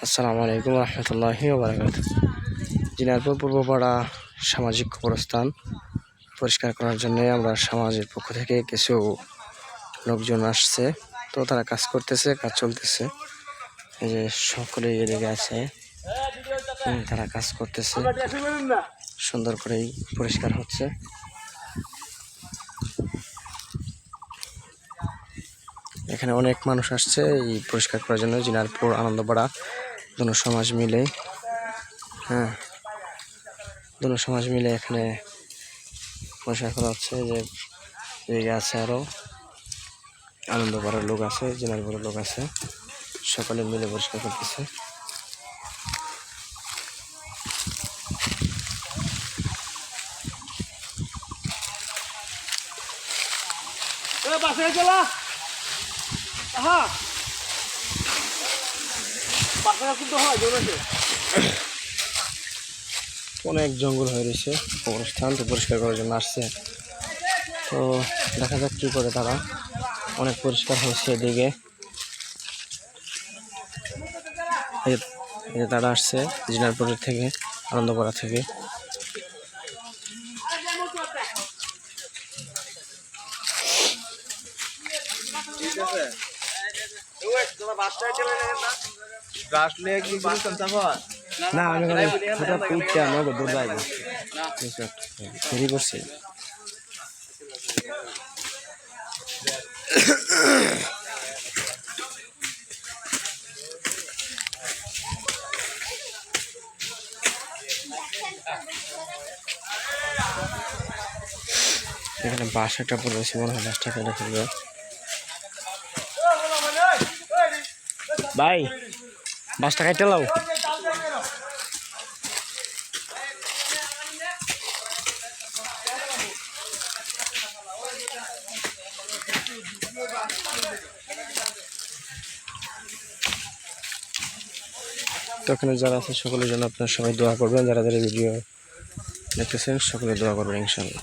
আসসালামু আলাইকুম রহমতুল্লাহি ওয়া বারাকাতুহু। দিনাজপুর পূর্বপাড়া সামাজিক কবরস্থান পরিষ্কার করার জন্য আমরা সমাজের পক্ষ থেকে কিছু লোকজন আসছে, তো তারা কাজ করতেছে, কাজ চলতেছে। এই যে সকলে এদিকে আছে, তারা কাজ করতেছে, সুন্দর করেই পরিষ্কার হচ্ছে। এখানে অনেক মানুষ আসছে এই পরিষ্কার করার জন্য। দিনাজপুর আনন্দপাড়া দুনো সমাজ মিলে দুনো সমাজ মিলে এখানে পরিষ্কার করা হচ্ছে। যে এদিকে আছে আরো আনন্দপাড়ার লোক আছে, দিনাজপুরের লোক আছে, সকলে মিলে পরিষ্কার করতেছে। অনেক জঙ্গল হয়ে রয়েছে, কবরস্থান তো পরিষ্কার করার জন্য আসছে। তো দেখা যাক কি করে তারা। অনেক পরিষ্কার হয়েছে এদিকে, তারা আসছে দিনাজপুরের থেকে, আনন্দপাড়া থেকে। না আমি দূর যাইব ফেরি করছি। এখানে বাস একটা পড়েছে, মনে হয় বাসটা কেটে ফেলবে। ভাই বাসটা কেটে লাও। তো এখানে যারা আছে সকলের জন্য আপনার সবাই দোয়া করবেন, যারা যারা ভিডিও দেখতেছেন সকলে দোয়া করবেন ইনশাআল্লাহ।